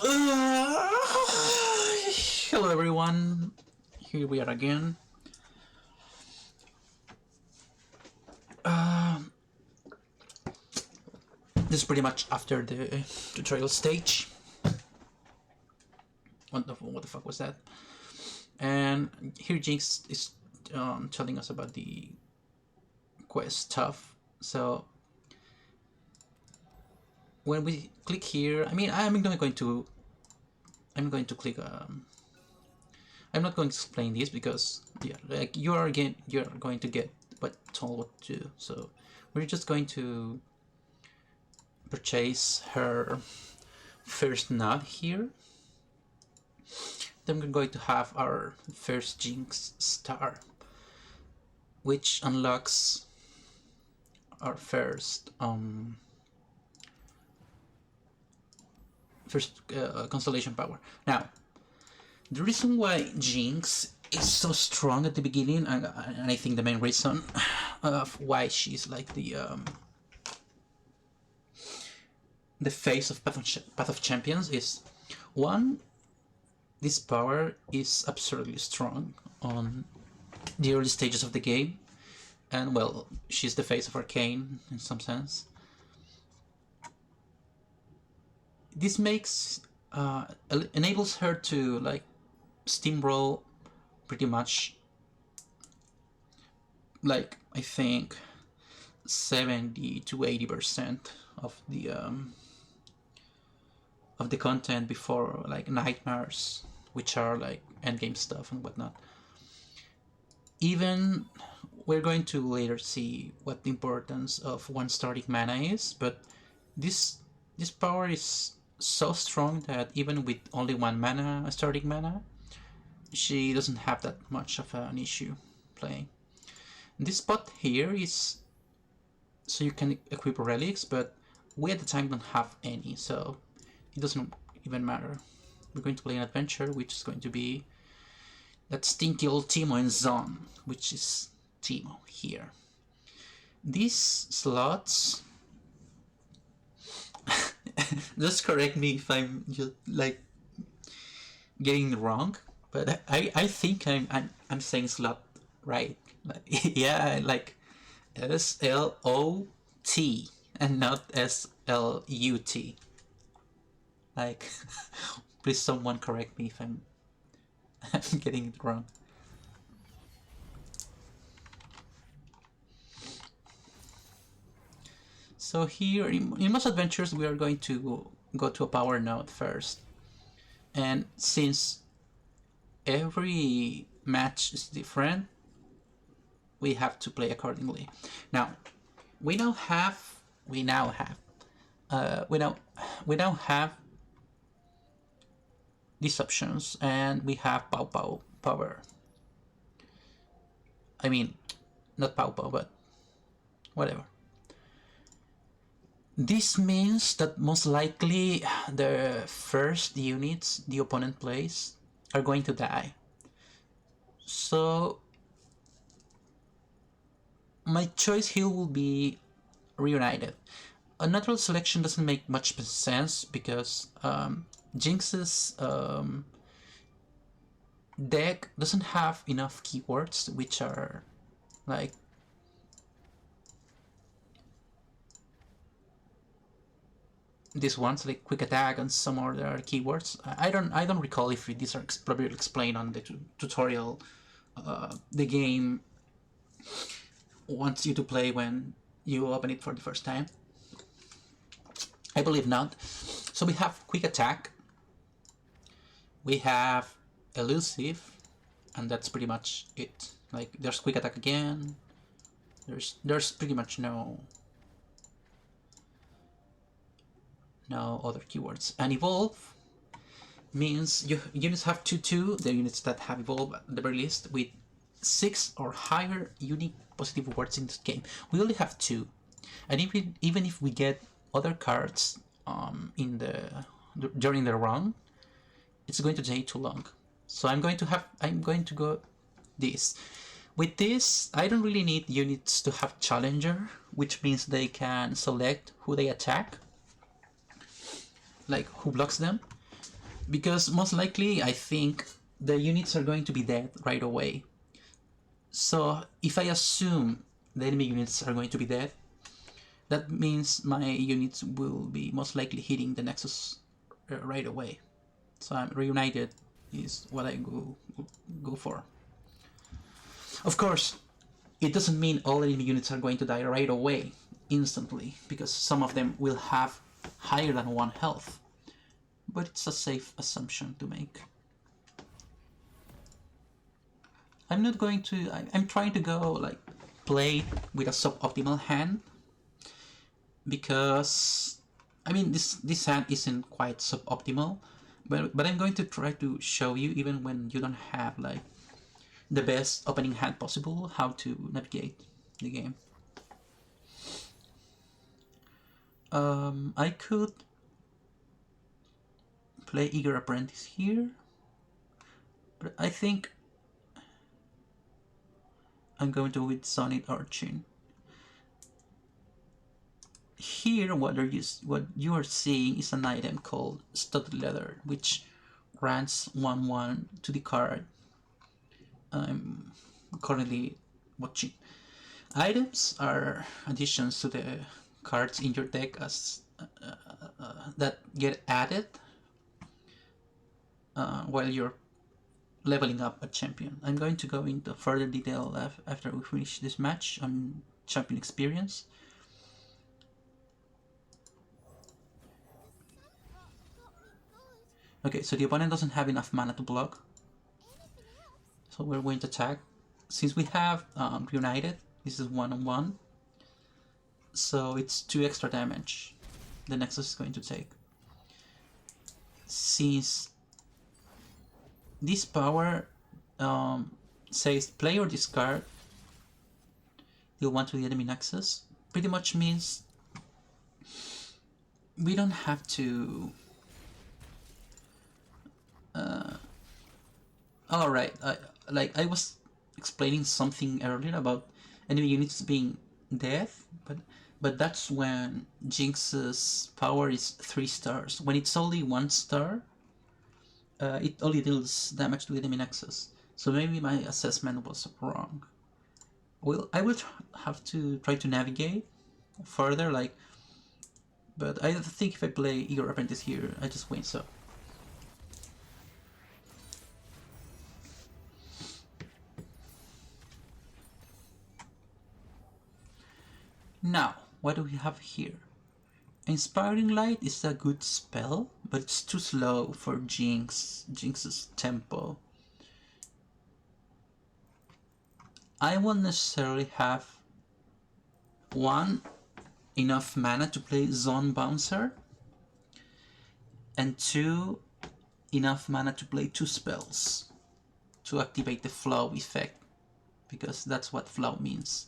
Hello everyone, here we are again. This is pretty much after the tutorial stage. What the fuck was that? And here Jinx is telling us about the quest stuff. So when we click here, I mean, I'm going to click. I'm not going to explain this because like you're going to get told what to do. So we're just going to purchase her first node here. Then we're going to have our first Jinx star, which unlocks our first constellation power. Now, the reason why Jinx is so strong at the beginning, and I think the main reason of why she's like the face of Path of Champions is, one, this power is absurdly strong on the early stages of the game, and well, she's the face of Arcane in some sense. This makes enables her to like steamroll pretty much, like I think 70 to 80% of the content before like nightmares, which are like endgame stuff and whatnot. Even we're going to later see what the importance of one starting mana is, but this power is so strong that even with only one mana, starting mana, she doesn't have that much of an issue playing. This spot here is so you can equip relics, but we at the time don't have any, so it doesn't even matter. We're going to play an adventure, which is going to be that stinky old Teemo in Zone, which is Teemo here. These slots, just correct me if I'm just like getting it wrong, but I think I'm saying slot right. Like, yeah, like SLOT and not SLUT. Like, please someone correct me if I'm getting it wrong. So here, in most adventures, we are going to go to a power node first. And since every match is different, we have to play accordingly. Now, we now have these options, and we have Pow power. I mean, not Pow, but whatever. This means that most likely the first units the opponent plays are going to die. So my choice here will be Reunited. A natural selection doesn't make much sense because Jinx's deck doesn't have enough keywords, which are like these ones, like quick attack and some other keywords. I don't recall if these are probably explained on the tutorial. The game wants you to play when you open it for the first time. I believe not. So we have quick attack, we have elusive, and that's pretty much it. Like, there's quick attack again. There's pretty much no other keywords. And evolve means units have 2/2, the units that have evolved at the very least, with 6 or higher unique positive words in this game. We only have 2, and even if we get other cards during the run, it's going to take too long. So I'm going to go this. With this, I don't really need units to have challenger, which means they can select who they attack, like who blocks them. Because most likely, I think the units are going to be dead right away. So if I assume the enemy units are going to be dead, that means my units will be most likely hitting the Nexus right away. So I'm reunited is what I go for. Of course, it doesn't mean all enemy units are going to die right away, instantly, because some of them will have higher than 1 health. But it's a safe assumption to make. I'm not going to... I'm trying to go, like, play with a suboptimal hand, because... I mean, this hand isn't quite suboptimal, but I'm going to try to show you, even when you don't have, like, the best opening hand possible, how to navigate the game. I could play Eager Apprentice here, but I think I'm going to with Sonnet Urchin. Here, what you are seeing is an item called Studded Leather, which grants 1/1 to the card I'm currently watching. Items are additions to the cards in your deck as that get added while you're leveling up a champion. I'm going to go into further detail after we finish this match on champion experience. Okay, so the opponent doesn't have enough mana to block, so we're going to attack. Since we have Reunited, this is 1/1, so it's 2 extra damage the Nexus is going to take. Since this power says play or discard, deal 1 to the enemy Nexus, pretty much means we don't have to... Alright, I was explaining something earlier about enemy units being dead, but that's when Jinx's power is 3 stars. When it's only 1 star, it only deals damage to the enemy Nexus. So maybe my assessment was wrong. Well, I will have to try to navigate further, like, but I think if I play Eager Apprentice here, I just win, so. Now, what do we have here? Inspiring Light is a good spell, but it's too slow for Jinx's tempo. I won't necessarily have 1, enough mana to play Zone Bouncer, and 2, enough mana to play 2 spells to activate the flow effect, because that's what flow means.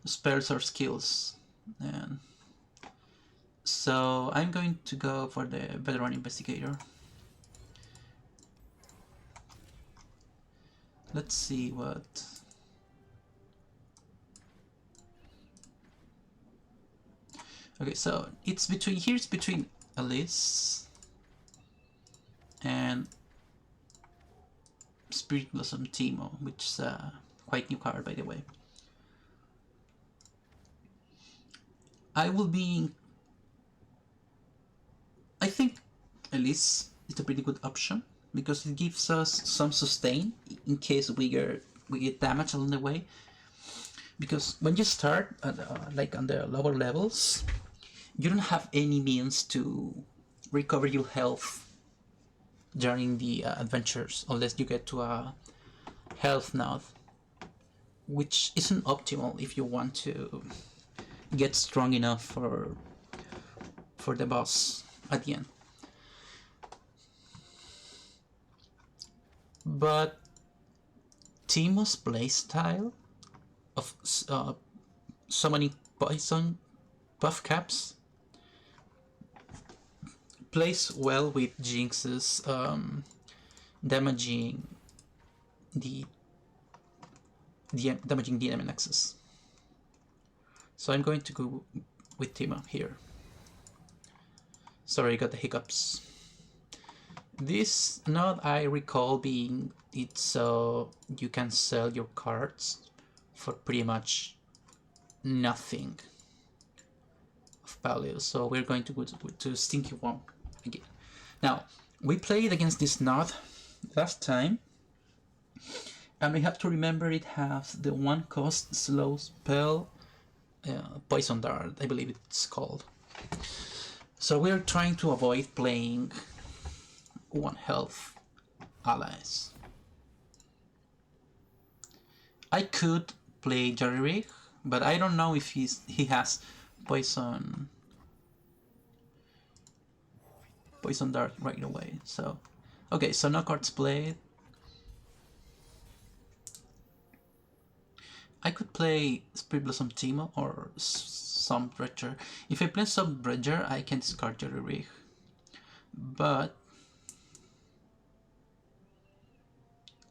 Spells or skills. And so I'm going to go for the Veteran Investigator. Let's see what... Okay, so it's between Elise and Spirit Blossom Teemo, which is a quite new card, by the way. I think Elise is a pretty good option, because it gives us some sustain in case we get damage along the way. Because when you start at, like on the lower levels, you don't have any means to recover your health during the adventures, unless you get to a health node, which isn't optimal if you want to get strong enough for the boss at the end. But Teemo's playstyle of summoning poison buff caps plays well with Jinx's damaging the enemy Nexus. So I'm going to go with Teemo here. Sorry, I got the hiccups. This node I recall being it so you can sell your cards for pretty much nothing of value. So we're going to go to Stinky Womp again. Now, we played against this node last time, and we have to remember it has the 1-cost slow spell, Poison Dart, I believe it's called. So we're trying to avoid playing 1 health allies. I could play Jerry Rig, but I don't know if he has Poison Dart right away. So, okay, so no cards played. I could play Spirit Blossom Timo or some Dredger. If I play some Dredger, I can discard Jerry Rig. But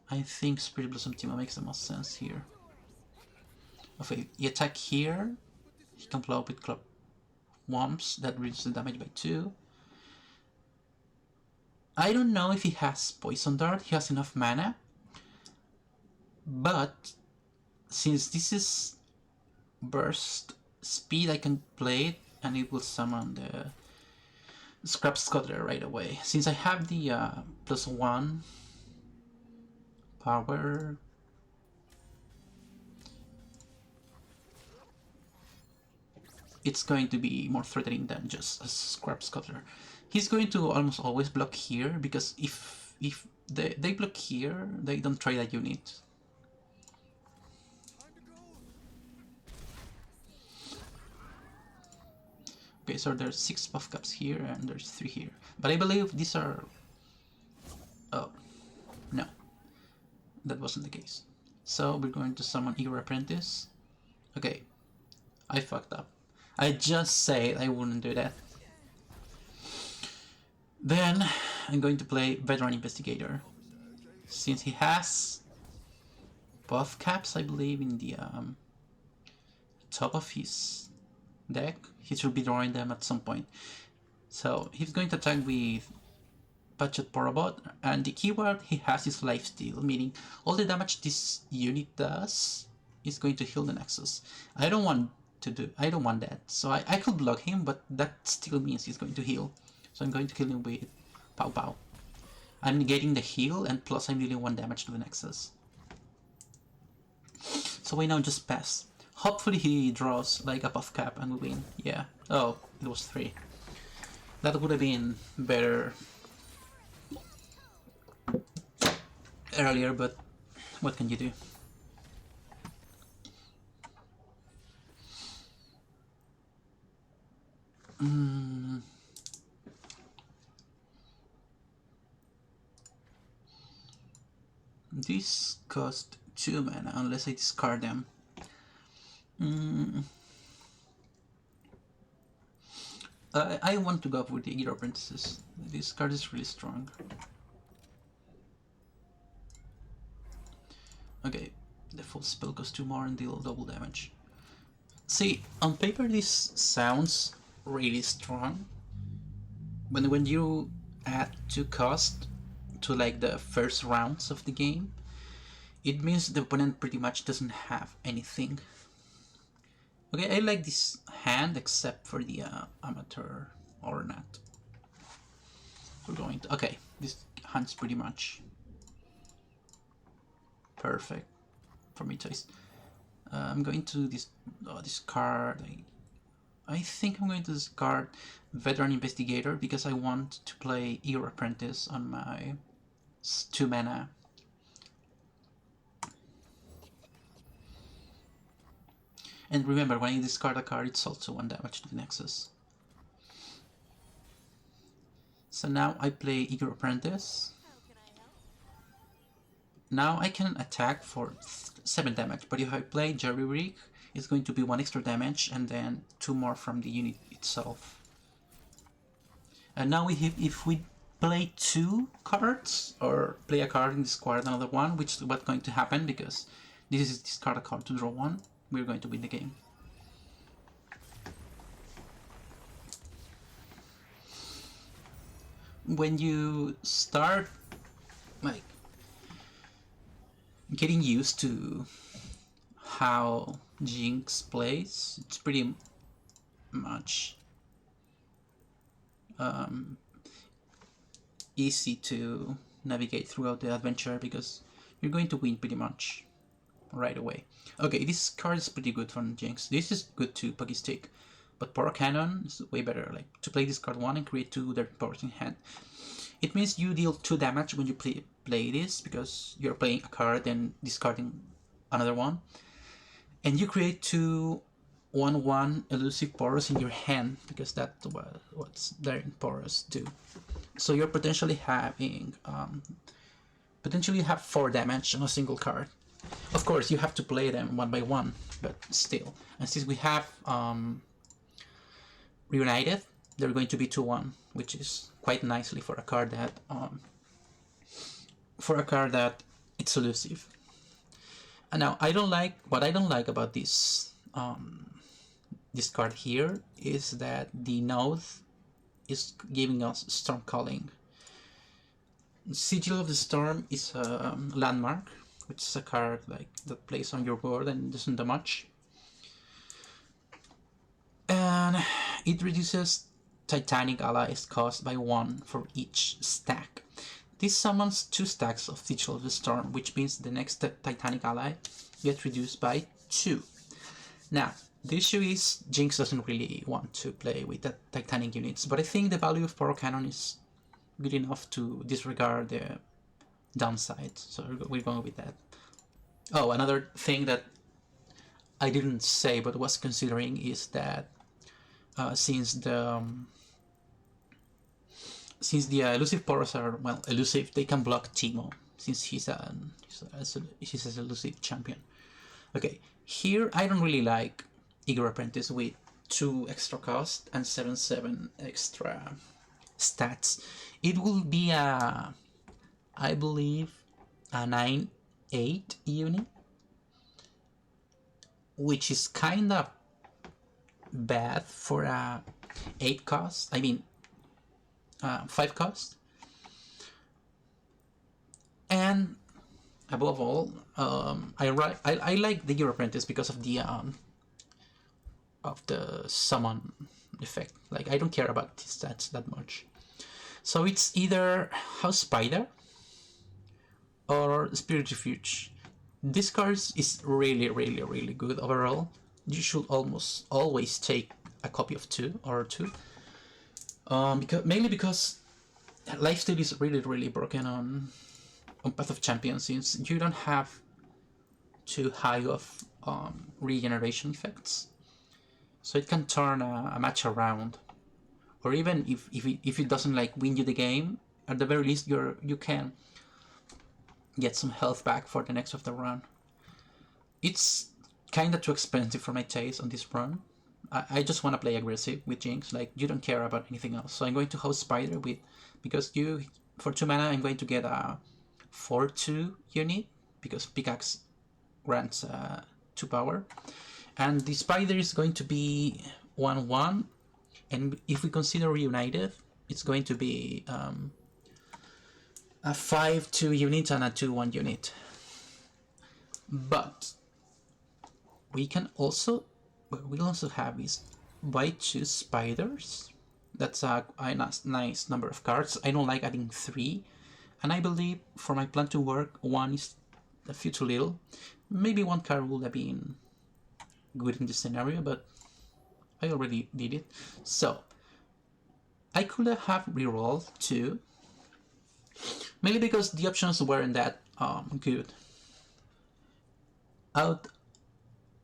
I think Spirit Blossom Timo makes the most sense here. Okay, you attack here, he can blow up with Club Womps, that reduces the damage by 2. I don't know if he has Poison Dart, he has enough mana. But since this is burst speed, I can play it and it will summon the Scrap Scuttler right away. Since I have the +1 power, it's going to be more threatening than just a Scrap Scuttler. He's going to almost always block here, because if they block here, they don't trade a unit. Okay, so there's 6 buff caps here and there's 3 here. But I believe these are... Oh, no. That wasn't the case. So we're going to summon Eager Apprentice. Okay, I fucked up. I just said I wouldn't do that. Then I'm going to play Veteran Investigator. Since he has buff caps, I believe, in the top of his deck, he should be drawing them at some point. So he's going to attack with Patchet Porobot, and the keyword he has is Lifesteal, meaning all the damage this unit does is going to heal the Nexus. I don't want that. So I could block him, but that still means he's going to heal. So I'm going to kill him with Pow Pow. I'm getting the heal, and plus I'm dealing 1 damage to the Nexus. So we now just pass. Hopefully he draws like a buff cap and we win. Yeah. Oh, it was 3. That would have been better earlier, but what can you do? This cost 2 mana unless I discard them. I want to go with the Eager Apprentices. This card is really strong. Okay, the full spell goes 2 more and deal double damage. See, on paper this sounds really strong, but when you add 2 cost to like the first rounds of the game, it means the opponent pretty much doesn't have anything. Okay, I like this hand except for the Amateur or not. We're going to... Okay, this hand's pretty much perfect for me choice. I'm going to discard... I think I'm going to discard Veteran Investigator because I want to play Eager Apprentice on my 2 mana. And remember, when you discard a card, it's also 1 damage to the Nexus. So now I play Eager Apprentice. Now I can attack for 7 damage, but if I play Jerry Rig, it's going to be 1 extra damage and then 2 more from the unit itself. And now if we play 2 cards, or play a card and discard another one, which is what's going to happen because this is discard a card to draw 1, we're going to win the game. when you start like getting used to how Jinx plays, it's pretty much easy to navigate throughout the adventure because you're going to win pretty much right away. Okay, this card is pretty good from Jinx. This is good too, Puggy Stick. But Power Cannon is way better. Like to play this card 1 and create 2 their powers in hand. It means you deal 2 damage when you play this because you're playing a card and discarding another one. And you create 2 1/1 elusive powers in your hand because that's what's their powers do. So you're potentially having have 4 damage on a single card. Of course, you have to play them one by one, but still. And since we have Reunited, they're going to be 2/1, which is quite nicely for a card that it's elusive. And now I don't like about this this card here is that the node is giving us Storm Calling. Sigil of the Storm is a landmark, which is a card like that plays on your board and doesn't do much. And it reduces Titanic allies cost by 1 for each stack. This summons 2 stacks of Sigil of the Storm, which means the next Titanic ally gets reduced by 2. Now, the issue is Jinx doesn't really want to play with the Titanic units, but I think the value of Power Cannon is good enough to disregard the downside, so we're going with that. Oh, another thing that I didn't say but was considering is that since the elusive powers are, well, elusive, they can block Teemo, since he's an elusive champion. Okay, here I don't really like Eager Apprentice with 2 extra cost and 7/7 extra stats. It will be I believe, a 9/8 unit, which is kind of bad for a 8 cost. I mean, 5 cost. And above all, I like the Eager Apprentice because of the summon effect. Like, I don't care about the stats that much. So it's either House Spider or Spirit Refuge. This card is really, really, really good overall. You should almost always take a copy of 2 or 2. Mainly because lifesteal is really, really broken on Path of Champions, since you don't have too high of regeneration effects. So it can turn a match around. Or even if it doesn't like win you the game, at the very least you can get some health back for the next of the run. It's kinda too expensive for my taste on this run. I just want to play aggressive with Jinx, like you don't care about anything else. So I'm going to House Spider because for 2 mana I'm going to get a 4/2 unit because Pickaxe grants 2 power. And the Spider is going to be 1/1, and if we consider Reunited, it's going to be a 5/2 unit and a 2/1 unit. But we'll also have is buy 2 spiders. That's a nice number of cards. I don't like adding 3, and I believe for my plan to work, 1 is a few too little. Maybe 1 card would have been good in this scenario, but I already did it. So I could have rerolled 2, mainly because the options weren't that good. Out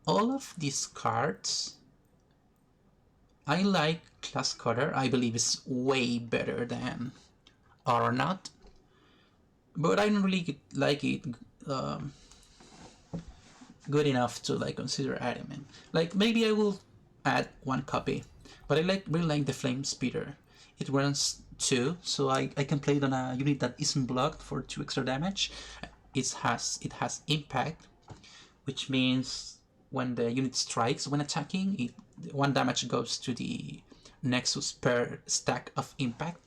all of these cards, I like Class Cutter. I believe it's way better than Aeronaut, but I don't really like it good enough to like consider adding it. Like maybe I will add 1 copy, but I really like the Flame Speeder. It runs 2, so I can play it on a unit that isn't blocked for 2 extra damage. It has impact, which means when the unit strikes when attacking, 1 damage goes to the Nexus per stack of impact.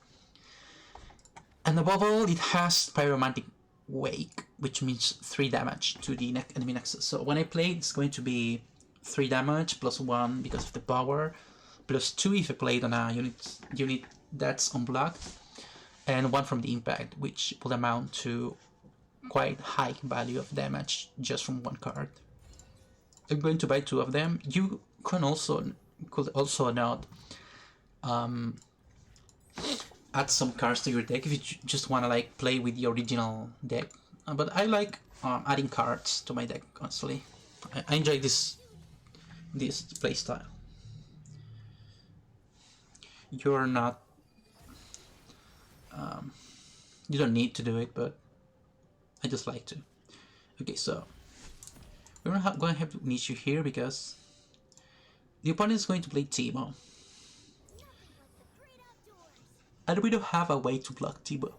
And above all, it has Pyromantic Wake, which means 3 damage to the enemy nexus. So when I play, it's going to be 3 damage plus 1 because of the power, plus 2 if I play it on a unit that's unblocked, and 1 from the impact, which will amount to quite high value of damage just from 1 card. I'm going to buy 2 of them. You could also not add some cards to your deck if you just want to like play with the original deck. But I like adding cards to my deck, honestly. I enjoy this playstyle. You're not... you don't need to do it, but I just like to. Okay, so we're going to have an issue here because the opponent is going to play Teemo. And we don't have a way to block Teemo.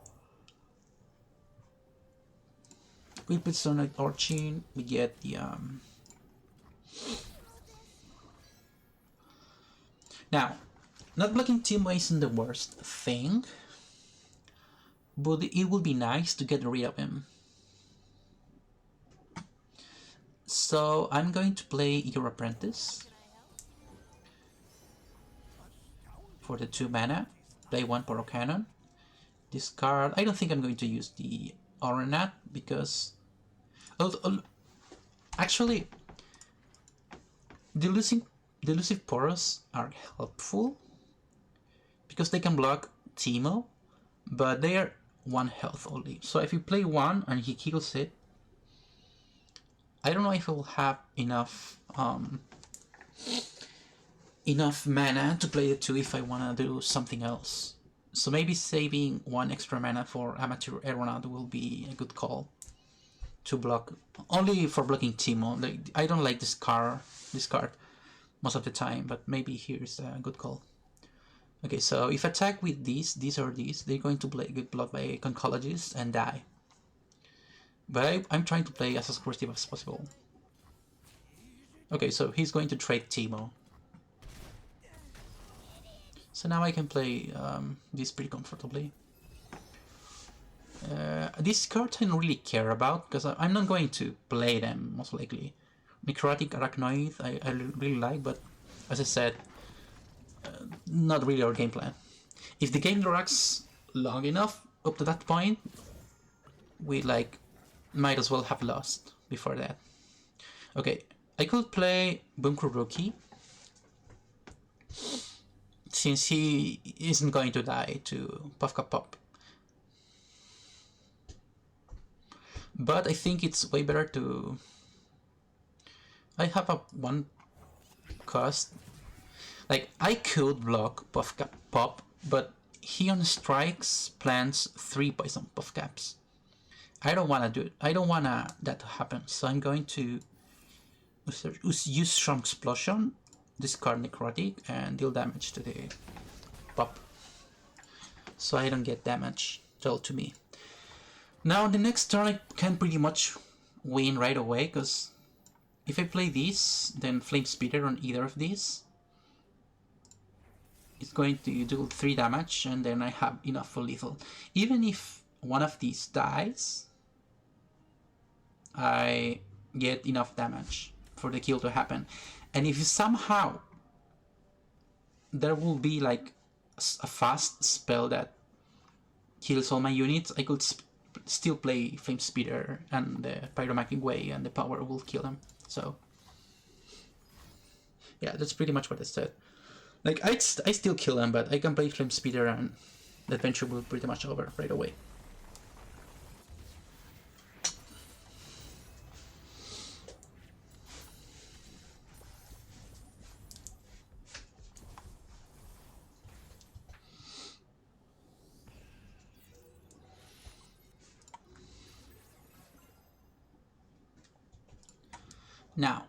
We put Sonic Arching, we get the Now, not blocking Teemo isn't the worst thing, but it would be nice to get rid of him. So I'm going to play Your Apprentice for the 2 mana. Play 1 Poro Cannon. Discard. I don't think I'm going to use the Aranat because actually the elusive Poros are helpful because they can block Teemo, but they are 1 health only. So if you play 1 and he kills it, I don't know if I will have enough mana to play the 2 if I want to do something else. So maybe saving 1 extra mana for Amateur Aeronaut will be a good call to block, only for blocking Teemo. Like, I don't like this card most of the time, but maybe here's a good call. Okay, so if I attack with these or these, they're going to get blocked by Concologist and die. But I'm trying to play as aggressive as possible. Okay, so he's going to trade Teemo. So now I can play this pretty comfortably. These cards I don't really care about because I'm not going to play them most likely. Necrotic Arachnoid I really like, but as I said, not really our game plan. If the game drags long enough up to that point, we might as well have lost before that. Okay, I could play Bunker Rookie since he isn't going to die to Puffka Pop. But I think it's way better to... I have a 1 cost. Like, I could block Puffka Pop, but he on strikes plants 3 poison Puffcaps. I don't want to do it. I don't want that to happen. So I'm going to use Strong Explosion, discard Necrotic, and deal damage to the Pop. So I don't get damage dealt to me. Now the next turn I can pretty much win right away, because if I play this, then Flame Speeder on either of these, it's going to do 3 damage, and then I have enough for lethal. Even if one of these dies, I get enough damage for the kill to happen. And if somehow there will be like a fast spell that kills all my units, I could still play Flame Speeder and the Pyromantic Way, and the power will kill them. So yeah, that's pretty much what I said. Like, I still kill them, but I can play Flame Speeder and the adventure will be pretty much over right away. Now,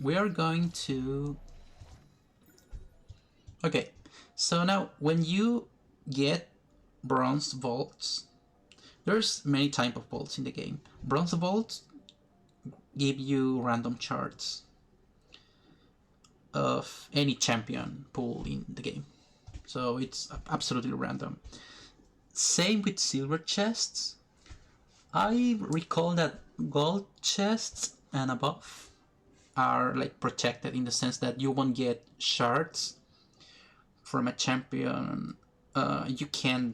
we are going to... Okay, so now when you get Bronze Vaults, there's many types of vaults in the game. Bronze Vaults give you random charts of any champion pool in the game. so it's absolutely random. Same with silver chests. I recall that gold chests and above are like protected in the sense that you won't get shards from a champion. You can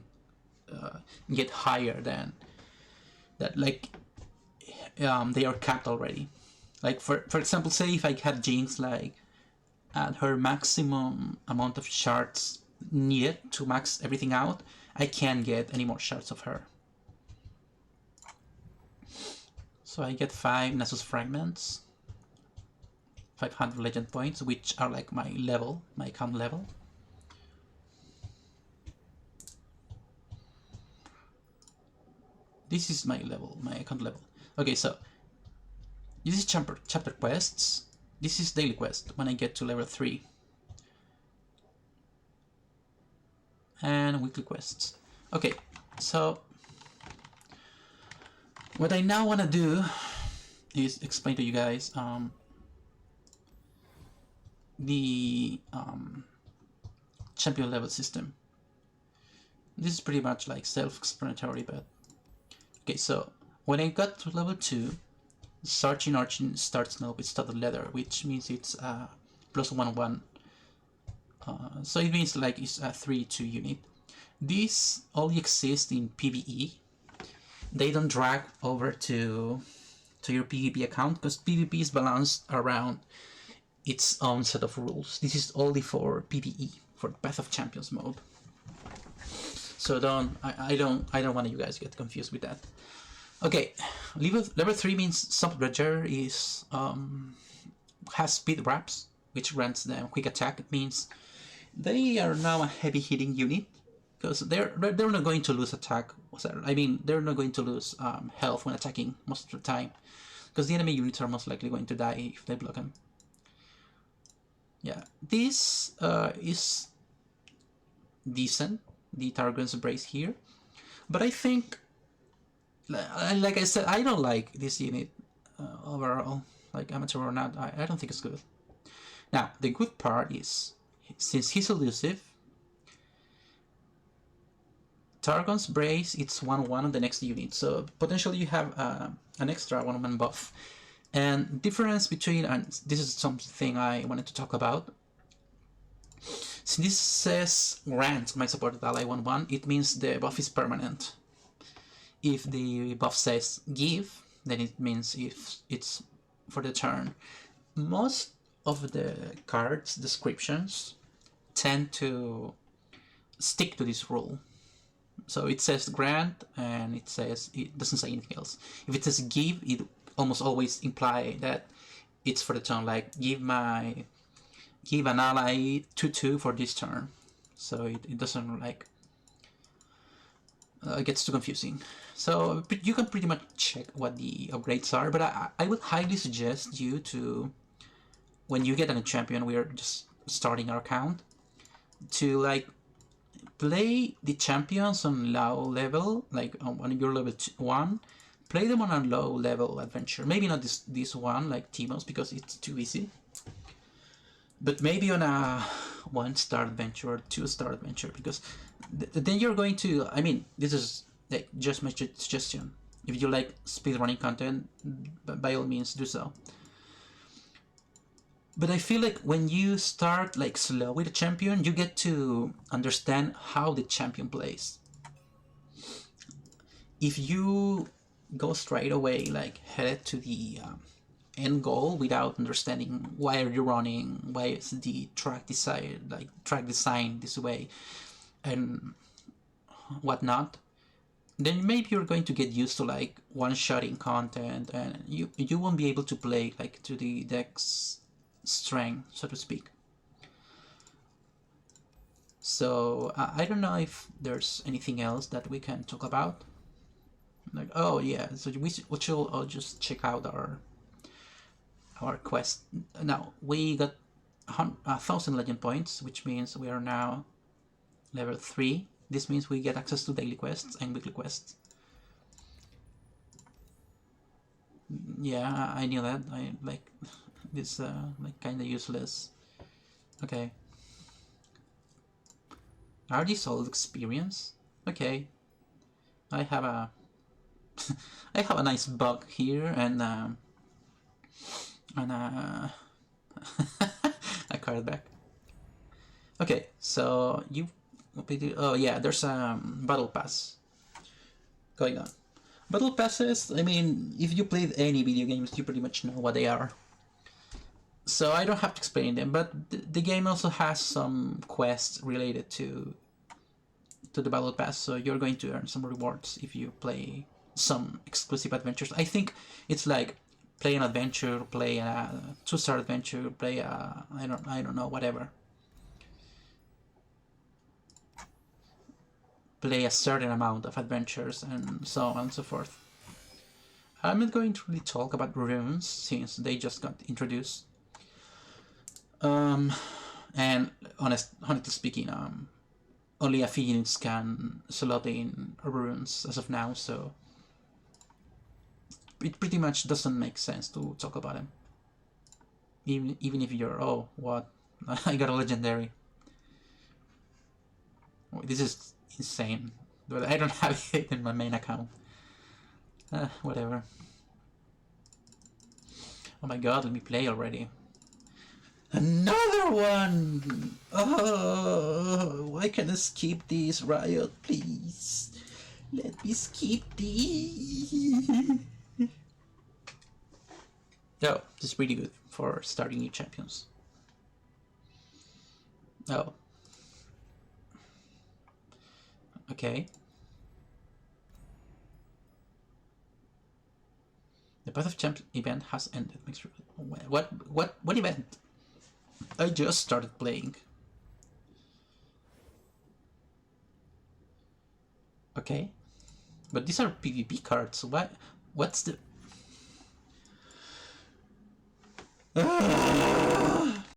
get higher than that. Like they are capped already. Like for example, say if I had Jinx like at her maximum amount of shards needed to max everything out, I can't get any more shards of her. So I get 5 Nessus fragments, 500 legend points, which are like my level, my account level. This is my level, my account level. Okay, so this is chapter quests. This is daily quest when I get to level 3. And weekly quests. Okay, so what I now want to do is explain to you guys the champion level system. This is pretty much like self-explanatory, but okay, so when I got to level 2, Searching Archon starts now with Studded Leather, which means it's plus 1/1. So it means like it's a 3/2 unit. These only exist in PvE. They don't drag over to your PvP account because PvP is balanced around its own set of rules. This is only for PvE, for Path of Champions mode. So I don't want you guys to get confused with that. Okay, level 3 means Subdredger is has speed wraps, which grants them quick attack. It means they are now a heavy hitting unit because they're not going to lose attack. I mean, they're not going to lose health when attacking most of the time because the enemy units are most likely going to die if they block them. Yeah, this is decent, the Targon's Embrace here, but I think, like I said, I don't like this unit overall, like amateur or not. I don't think it's good. Now, the good part is, since he's elusive, Targon's Brace, it's 1/1 on the next unit, so potentially you have an extra 1/1 buff. And difference between, and this is something I wanted to talk about, since this says grant my supported ally 1/1, it means the buff is permanent. If the buff says give, then it means if it's for the turn. Most of the cards' descriptions tend to stick to this rule. So it says grant and it doesn't say anything else. If it says give, it almost always imply that it's for the turn, like give an ally 2/2 for this turn. So it doesn't like it gets too confusing. So you can pretty much check what the upgrades are, but I would highly suggest you to, when you get a new champion, we are just starting our account, to like play the champions on low level, like on your level 1, play them on a low level adventure. Maybe not this one like Timos because it's too easy, but maybe on a 1-star adventure or 2-star adventure, because then you're going to, I mean, this is like just my suggestion. If you like speedrunning content, by all means do so. But I feel like when you start like slow with a champion, you get to understand how the champion plays. If you go straight away, like headed to the end goal without understanding why are you running, why is the track design this way, and whatnot, then maybe you're going to get used to like one-shotting content, and you won't be able to play like to the deck's strength, so to speak. So I don't know if there's anything else that we can talk about. Like, oh yeah, so we should all just check out our quest. Now we got 1,000 legend points, which means we are now level 3. This means we get access to daily quests and weekly quests. Yeah, I knew that. I like this like kind of useless. Okay. Are these all experience? Okay. I have a I have a nice bug here and a card back. Okay, so you. Oh yeah, there's a battle pass going on. Battle passes. I mean, if you played any video games, you pretty much know what they are. So I don't have to explain them. But the game also has some quests related to the battle pass. So you're going to earn some rewards if you play some exclusive adventures. I think it's like play an adventure, play a 2-star adventure, play a I don't know, whatever. Play a certain amount of adventures and so on and so forth. I'm not going to really talk about runes since they just got introduced. And honestly speaking, only Athenians can slot in runes as of now, so it pretty much doesn't make sense to talk about them. Even if you're, oh, what? I got a legendary. Oh, this is insane. But I don't have it in my main account. Whatever. Oh my god, let me play already. Another one! Oh, why can't I skip this, Riot, please? Let me skip this. Oh, this is really good for starting new champions. Oh. Okay. The Path of Champions event has ended. What event? I just started playing. Okay. But these are PvP cards. What's the...